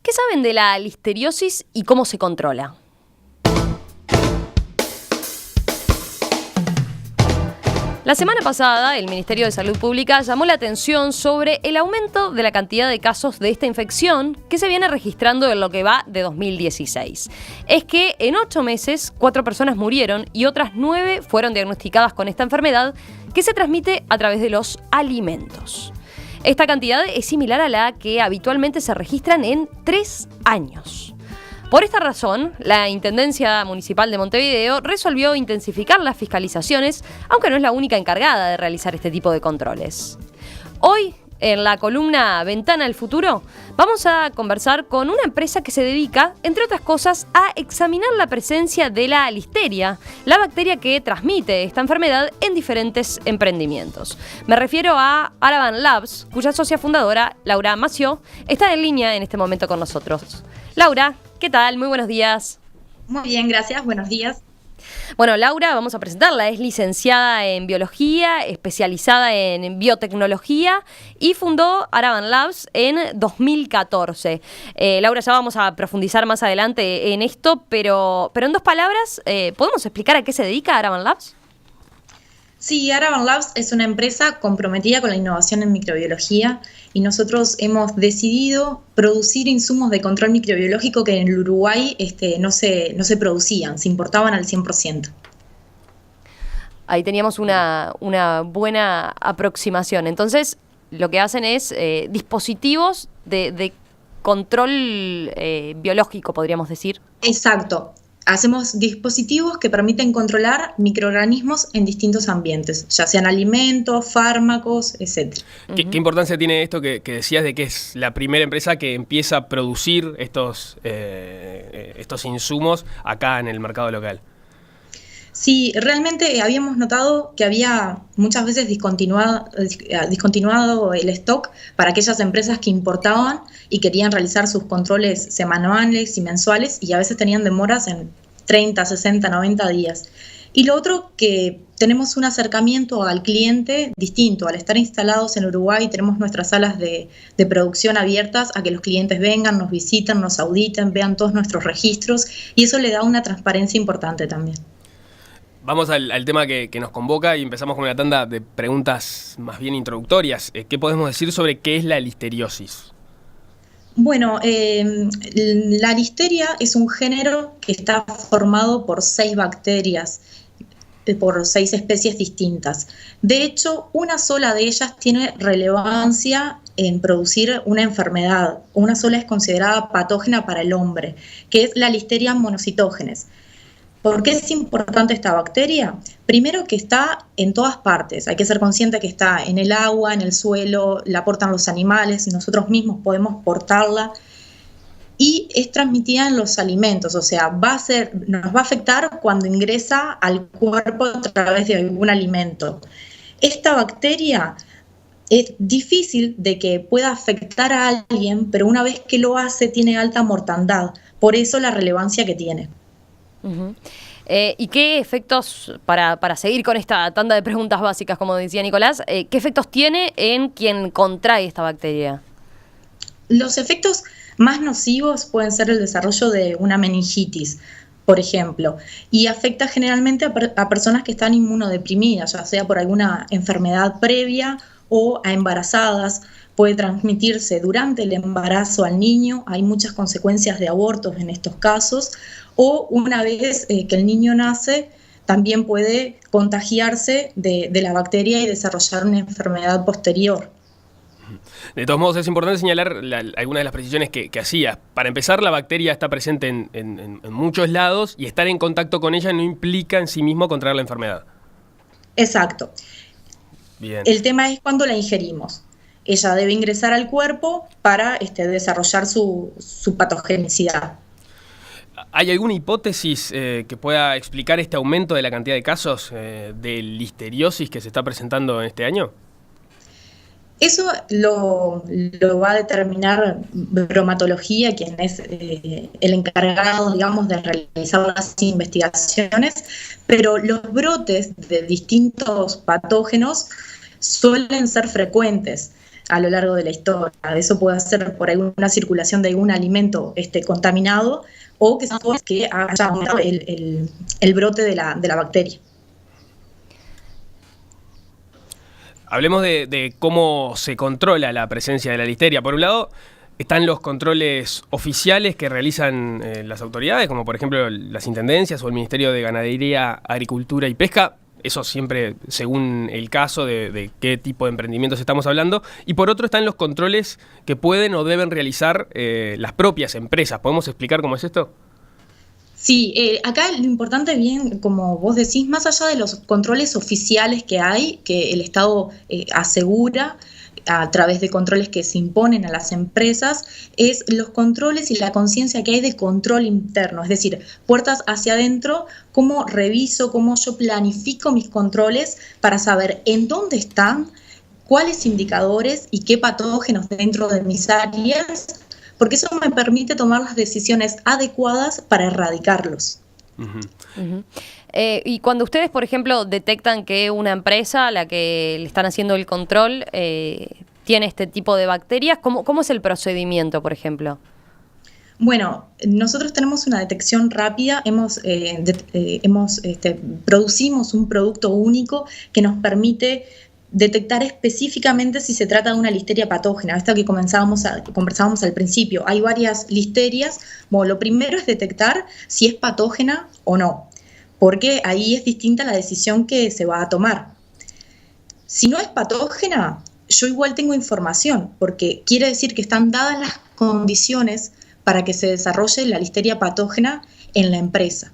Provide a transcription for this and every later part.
¿Qué saben de la listeriosis y cómo se controla? La semana pasada, el Ministerio de Salud Pública llamó la atención sobre el aumento de la cantidad de casos de esta infección que se viene registrando en lo que va de 2016. Es que en 8 meses, 4 personas murieron y otras 9 fueron diagnosticadas con esta enfermedad que se transmite a través de los alimentos. Esta cantidad es similar a la que habitualmente se registran en 3 años. Por esta razón, la Intendencia Municipal de Montevideo resolvió intensificar las fiscalizaciones, aunque no es la única encargada de realizar este tipo de controles. Hoy, en la columna Ventana al Futuro, vamos a conversar con una empresa que se dedica, entre otras cosas, a examinar la presencia de la listeria, la bacteria que transmite esta enfermedad en diferentes emprendimientos. Me refiero a Aravan Labs, cuya socia fundadora, Laura Mació, está en línea en este momento con nosotros. Laura, ¿qué tal? Muy buenos días. Muy bien, gracias. Buenos días. Bueno, Laura, vamos a presentarla. Es licenciada en biología, especializada en biotecnología y fundó Aravan Labs en 2014. Laura, ya vamos a profundizar más adelante en esto, pero en 2 palabras, ¿podemos explicar a qué se dedica Aravan Labs? Sí, Aravan Labs es una empresa comprometida con la innovación en microbiología y nosotros hemos decidido producir insumos de control microbiológico que en el Uruguay no se producían, se importaban al 100%. Ahí teníamos una buena aproximación. Entonces, lo que hacen es dispositivos de control biológico, podríamos decir. Exacto. Hacemos dispositivos que permiten controlar microorganismos en distintos ambientes, ya sean alimentos, fármacos, etc. ¿Qué importancia tiene esto que decías de que es la primera empresa que empieza a producir estos insumos acá en el mercado local? Sí, realmente habíamos notado que había muchas veces discontinuado el stock para aquellas empresas que importaban y querían realizar sus controles semanales y mensuales y a veces tenían demoras en 30, 60, 90 días. Y lo otro, que tenemos un acercamiento al cliente distinto. Al estar instalados en Uruguay, tenemos nuestras salas de producción abiertas a que los clientes vengan, nos visiten, nos auditen, vean todos nuestros registros y eso le da una transparencia importante también. Vamos al tema que nos convoca y empezamos con una tanda de preguntas más bien introductorias. ¿Qué podemos decir sobre qué es la listeriosis? Bueno, la listeria es un género que está formado por 6 bacterias, por 6 especies distintas. De hecho, una sola de ellas tiene relevancia en producir una enfermedad. Una sola es considerada patógena para el hombre, que es la Listeria monocytogenes. ¿Por qué es importante esta bacteria? Primero, que está en todas partes. Hay que ser consciente que está en el agua, en el suelo, la portan los animales, nosotros mismos podemos portarla y es transmitida en los alimentos, o sea, nos va a afectar cuando ingresa al cuerpo a través de algún alimento. Esta bacteria es difícil de que pueda afectar a alguien, pero una vez que lo hace tiene alta mortandad, por eso la relevancia que tiene. Uh-huh. ¿Y qué efectos, para seguir con esta tanda de preguntas básicas, como decía Nicolás, qué efectos tiene en quien contrae esta bacteria? Los efectos más nocivos pueden ser el desarrollo de una meningitis, por ejemplo, y afecta generalmente a personas que están inmunodeprimidas, ya sea por alguna enfermedad previa o a embarazadas. Puede transmitirse durante el embarazo al niño, hay muchas consecuencias de abortos en estos casos, o una vez que el niño nace, también puede contagiarse de la bacteria y desarrollar una enfermedad posterior. De todos modos, es importante señalar algunas de las precisiones que hacías. Para empezar, la bacteria está presente en muchos lados y estar en contacto con ella no implica en sí mismo contraer la enfermedad. Exacto. Bien. El tema es cuando la ingerimos. Ella debe ingresar al cuerpo para desarrollar su patogenicidad. ¿Hay alguna hipótesis que pueda explicar este aumento de la cantidad de casos de listeriosis que se está presentando en este año? Eso lo va a determinar bromatología, quien es el encargado, digamos, de realizar las investigaciones, pero los brotes de distintos patógenos suelen ser frecuentes. a lo largo de la historia. Eso puede ser por alguna circulación de algún alimento contaminado o que haya aumentado el brote de la bacteria. Hablemos de cómo se controla la presencia de la listeria. Por un lado, están los controles oficiales que realizan las autoridades, como por ejemplo las intendencias o el Ministerio de Ganadería, Agricultura y Pesca. Eso siempre según el caso de qué tipo de emprendimientos estamos hablando. Y por otro están los controles que pueden o deben realizar las propias empresas. ¿Podemos explicar cómo es esto? Sí, acá lo importante, bien, como vos decís, más allá de los controles oficiales que hay, que el Estado asegura a través de controles que se imponen a las empresas, es los controles y la conciencia que hay de control interno, es decir, puertas hacia adentro, cómo reviso, cómo yo planifico mis controles para saber en dónde están, cuáles indicadores y qué patógenos dentro de mis áreas, porque eso me permite tomar las decisiones adecuadas para erradicarlos. Y cuando ustedes, por ejemplo, detectan que una empresa a la que le están haciendo el control tiene este tipo de bacterias, ¿cómo es el procedimiento, por ejemplo? Bueno, nosotros tenemos una detección rápida, producimos un producto único que nos permite detectar específicamente si se trata de una listeria patógena. Esta que conversábamos al principio. Hay varias listerias. Bueno, lo primero es detectar si es patógena o no, porque ahí es distinta la decisión que se va a tomar. Si no es patógena, yo igual tengo información, porque quiere decir que están dadas las condiciones para que se desarrolle la listeria patógena en la empresa,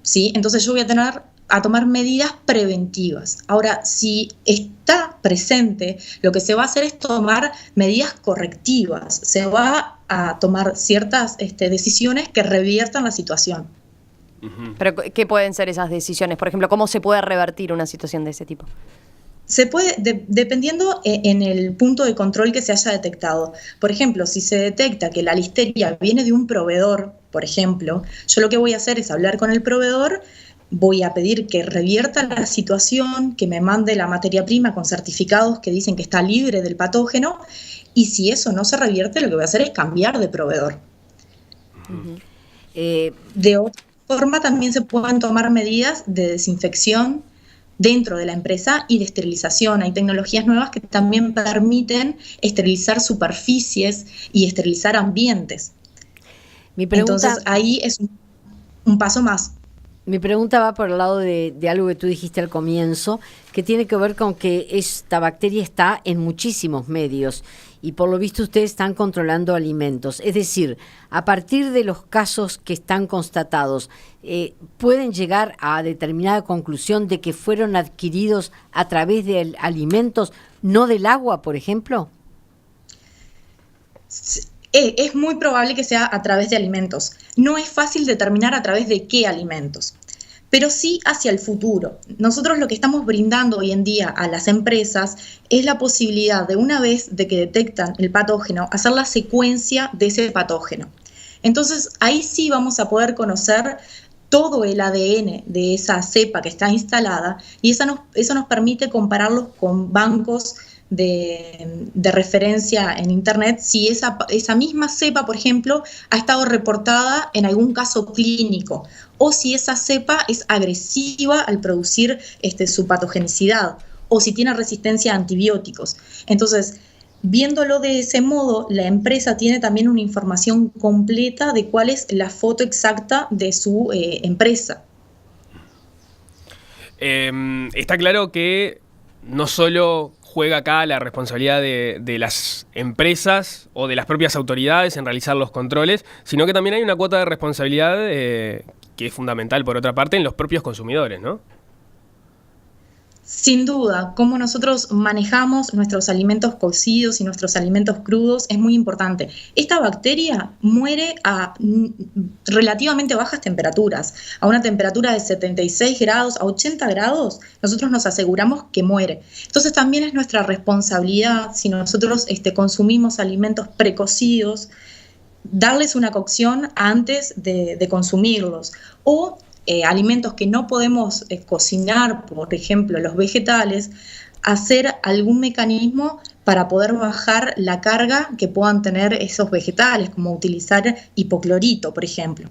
¿sí? Entonces yo voy a tomar medidas preventivas. Ahora, si está presente, lo que se va a hacer es tomar medidas correctivas. Se va a tomar ciertas decisiones que reviertan la situación. ¿Pero qué pueden ser esas decisiones? Por ejemplo, ¿cómo se puede revertir una situación de ese tipo? Se puede, dependiendo en el punto de control que se haya detectado. Por ejemplo, si se detecta que la listeria viene de un proveedor, por ejemplo, yo lo que voy a hacer es hablar con el proveedor, voy a pedir que revierta la situación, que me mande la materia prima con certificados que dicen que está libre del patógeno, y si eso no se revierte, lo que voy a hacer es cambiar de proveedor. De otra forma, también se pueden tomar medidas de desinfección dentro de la empresa y de esterilización. Hay tecnologías nuevas que también permiten esterilizar superficies y esterilizar ambientes. Entonces, ahí es un paso más. Mi pregunta va por el lado de algo que tú dijiste al comienzo, que tiene que ver con que esta bacteria está en muchísimos medios y por lo visto ustedes están controlando alimentos. Es decir, a partir de los casos que están constatados, ¿pueden llegar a determinada conclusión de que fueron adquiridos a través de alimentos, no del agua, por ejemplo? Es muy probable que sea a través de alimentos. No es fácil determinar a través de qué alimentos, pero sí hacia el futuro. Nosotros lo que estamos brindando hoy en día a las empresas es la posibilidad de, una vez de que detectan el patógeno, hacer la secuencia de ese patógeno. Entonces, ahí sí vamos a poder conocer todo el ADN de esa cepa que está instalada y eso nos permite compararlos con bancos de referencia en Internet, si esa misma cepa, por ejemplo, ha estado reportada en algún caso clínico o si esa cepa es agresiva al producir su patogenicidad o si tiene resistencia a antibióticos. Entonces, viéndolo de ese modo, la empresa tiene también una información completa de cuál es la foto exacta de su empresa. Está claro que no solo juega acá la responsabilidad de las empresas o de las propias autoridades en realizar los controles, sino que también hay una cuota de responsabilidad que es fundamental, por otra parte, en los propios consumidores, ¿no? Sin duda, cómo nosotros manejamos nuestros alimentos cocidos y nuestros alimentos crudos es muy importante. Esta bacteria muere a relativamente bajas temperaturas, a una temperatura de 76 grados, a 80 grados, nosotros nos aseguramos que muere. Entonces también es nuestra responsabilidad, si nosotros consumimos alimentos precocidos, darles una cocción antes de consumirlos, o alimentos que no podemos cocinar, por ejemplo, los vegetales, hacer algún mecanismo para poder bajar la carga que puedan tener esos vegetales, como utilizar hipoclorito, por ejemplo.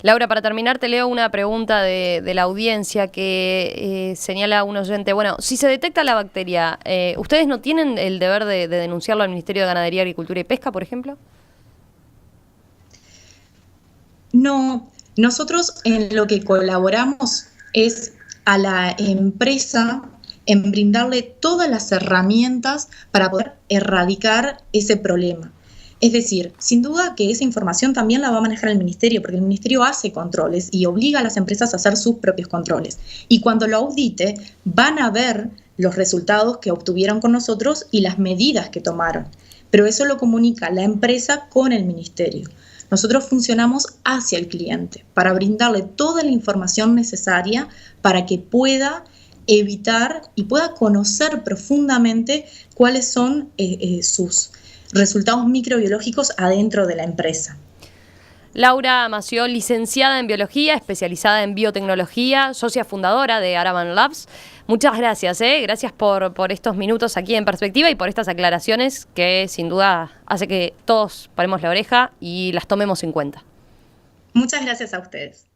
Laura, para terminar te leo una pregunta de la audiencia que señala un oyente. Bueno, si se detecta la bacteria, ¿ustedes no tienen el deber de denunciarlo al Ministerio de Ganadería, Agricultura y Pesca, por ejemplo? No, nosotros en lo que colaboramos es a la empresa en brindarle todas las herramientas para poder erradicar ese problema. Es decir, sin duda que esa información también la va a manejar el Ministerio, porque el Ministerio hace controles y obliga a las empresas a hacer sus propios controles. Y cuando lo audite, van a ver los resultados que obtuvieron con nosotros y las medidas que tomaron. Pero eso lo comunica la empresa con el Ministerio. Nosotros funcionamos hacia el cliente para brindarle toda la información necesaria para que pueda evitar y pueda conocer profundamente cuáles son sus resultados microbiológicos adentro de la empresa. Laura Mació, licenciada en Biología, especializada en Biotecnología, socia fundadora de Araban Labs. Muchas gracias, gracias por estos minutos aquí en Perspectiva y por estas aclaraciones que sin duda hace que todos paremos la oreja y las tomemos en cuenta. Muchas gracias a ustedes.